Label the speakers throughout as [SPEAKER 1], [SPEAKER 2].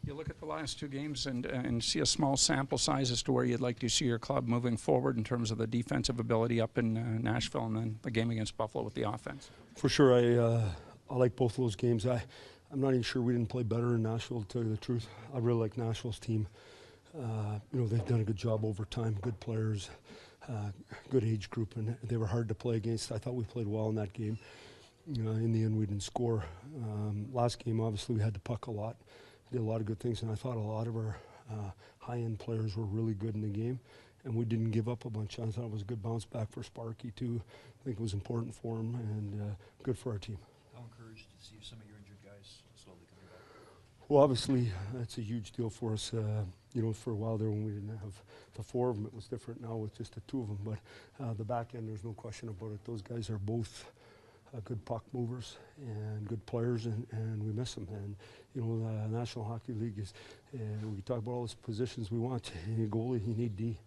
[SPEAKER 1] You look at the last two games and see a small sample size as to where you'd like to see your club moving forward in terms of the defensive ability up in Nashville and then the game against Buffalo with the offense.
[SPEAKER 2] For sure, I like both of those games. I'm not even sure we didn't play better in Nashville, to tell you the truth. I really like Nashville's team. They've done a good job over time, good players, good age group, and they were hard to play against. I thought we played well in that game. In the end, we didn't score. Last game, obviously, we had the puck a lot. Did a lot of good things, and I thought a lot of our high-end players were really good in the game, and we didn't give up a bunch. I thought it was a good bounce back for Sparky, too. I think it was important for him and good for our team.
[SPEAKER 3] How encouraged to see some of your injured guys slowly coming back?
[SPEAKER 2] Well, obviously, that's a huge deal for us. For a while there when we didn't have the four of them, it was different now with just the two of them. But the back end, there's no question about it. Those guys are both good puck movers and good players, and we miss them. And, the National Hockey League is, we talk about all those positions we want. You need a goalie, you need D.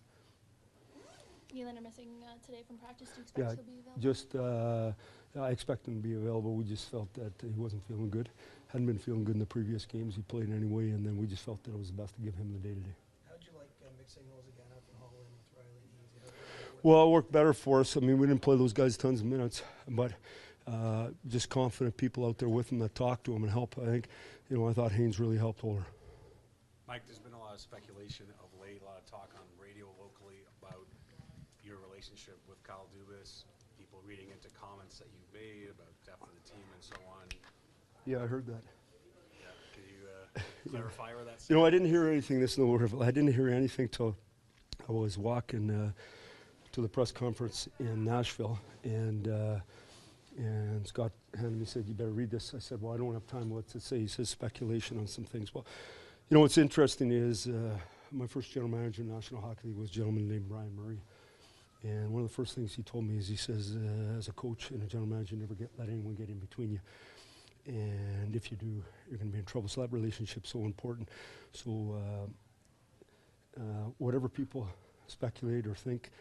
[SPEAKER 4] Nylander missing today from practice. Do you expect he'll be available? I expect him to be available. We just felt that he wasn't feeling good. Hadn't been feeling good in the previous games. He played anyway, and then we just felt that it was best to give him the day-to-day.
[SPEAKER 5] How would you like mixing those again up in Holland with Riley?
[SPEAKER 2] Well, it worked better for us. I mean, we didn't play those guys tons of minutes, but just confident people out there with him that talk to him and help. I think, I thought Haynes really helped Oler.
[SPEAKER 6] Mike, there's been a lot of speculation of late, a lot of talk on radio locally about your relationship with Kyle Dubas, people reading into comments that you made about depth of the team and so on.
[SPEAKER 2] Yeah, I heard that.
[SPEAKER 6] Yeah, could you clarify where that's?
[SPEAKER 2] I didn't hear anything I didn't hear anything till I was walking to the press conference in Nashville, and Scott handed me, said, "You better read this." I said, "Well, I don't have time. What's it say?" He says speculation on some things. Well, what's interesting is my first general manager in the National Hockey League was a gentleman named Brian Murray. And one of the first things he told me is, he says, as a coach and a general manager, never let anyone get in between you. And if you do, you're going to be in trouble. So that relationship's so important. So whatever people speculate or think,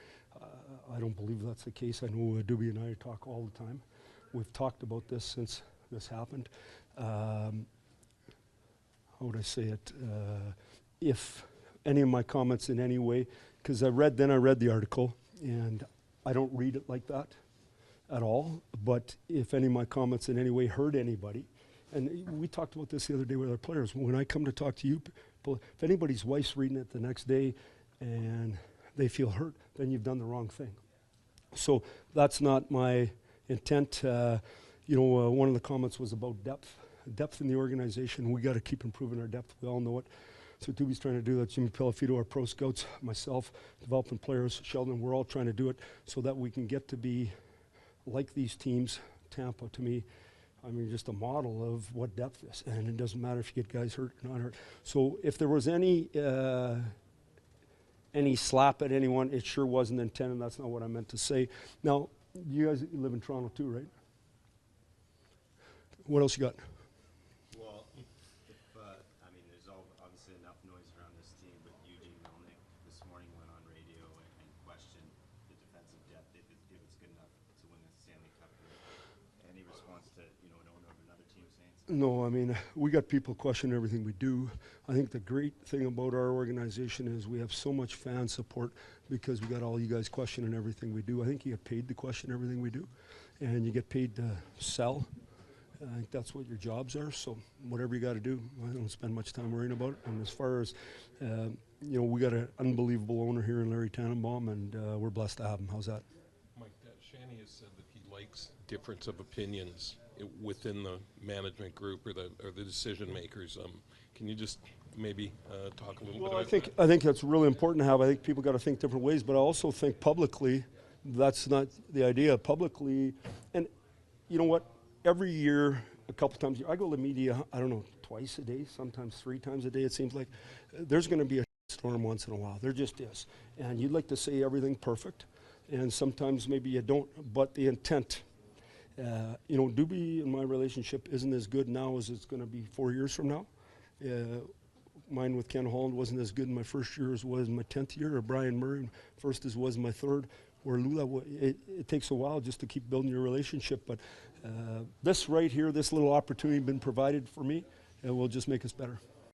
[SPEAKER 2] I don't believe that's the case. I know Doobie and I talk all the time. We've talked about this since this happened. How would I say it? If any of my comments in any way, because I read the article, and I don't read it like that at all, but if any of my comments in any way hurt anybody, and we talked about this the other day with our players, when I come to talk to you, if anybody's wife's reading it the next day and they feel hurt, then you've done the wrong thing. So that's not my intent. One of the comments was about depth in the organization. We got to keep improving our depth. We all know it. So Doobie's trying to do that. Jimmy Pelafito, our pro scouts, myself, developing players, Sheldon, we're all trying to do it so that we can get to be like these teams. Tampa, to me, just a model of what depth is. And it doesn't matter if you get guys hurt or not hurt. So if there was any slap at anyone, it sure wasn't intended. That's not what I meant to say. Now, you guys live in Toronto too, right? What else you got?
[SPEAKER 7] Well, there's obviously enough noise around this team, but Eugene Melnick this morning went on radio and questioned the defensive depth, if it's good enough to win the Stanley Cup. Any response to, an owner of another team saying something?
[SPEAKER 2] No, we got people questioning everything we do. I think the great thing about our organization is we have so much fan support because we got all you guys questioning everything we do. I think you get paid to question everything we do, and you get paid to sell. I think that's what your jobs are, so whatever you got to do, I don't spend much time worrying about it. And as far as, we got an unbelievable owner here in Larry Tannenbaum, and we're blessed to have him. How's that?
[SPEAKER 8] Mike, Shanny has said that he likes difference of opinions within the management group or the decision makers. Can you just maybe talk a little bit about that?
[SPEAKER 2] I think that's really important to have. I think people got to think different ways, but I also think publicly, that's not the idea. Publicly, and you know what? Every year, a couple times a year, I go to the media, I don't know, twice a day, sometimes 3 times a day, it seems like. There's going to be a storm once in a while. There just is. And you'd like to say everything perfect, and sometimes maybe you don't, but the intent. Doobie and my relationship isn't as good now as it's going to be 4 years from now. Mine with Ken Holland wasn't as good in my first year as was in my 10th year, or Brian Murray first as was in my third. Where Lula, it takes a while just to keep building your relationship, but this right here, this little opportunity been provided for me, and will just make us better.